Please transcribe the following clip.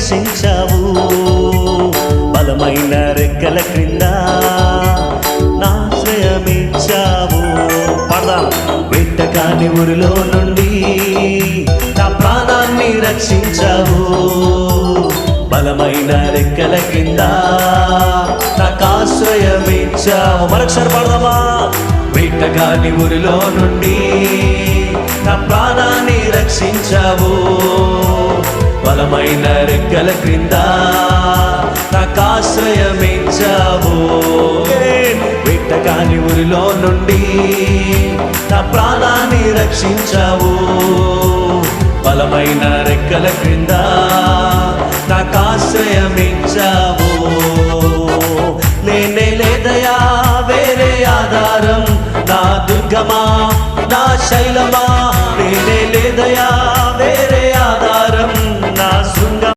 రక్షించావు, బలమైన రెక్కల క్రింద నాశ్రయమిచ్చావు. పడదాం. వెట్టకాని ఊరిలో నుండి నా ప్రాణాన్ని రక్షించావు, బలమైన రెక్కల కింద నాకు ఆశ్రయమిచ్చావు. మరొకసారి పడదామా? వెట్టకాని ఊరిలో నుండి నా ప్రాణాన్ని రక్షించావు, బలమైన రెక్కల క్రింద నాకు ఆశ్రయమిచ్చావు. వెట్టకాని ఊరిలో నుండి నా ప్రాణాన్ని రక్షించావు, బలమైన రెక్కల క్రింద నాకు ఆశ్రయమిచ్చావు. లేనే లేదయా వేరే ఆధారం, నా దుర్గమా నా శైలమా, లేనే లేదయా వేరే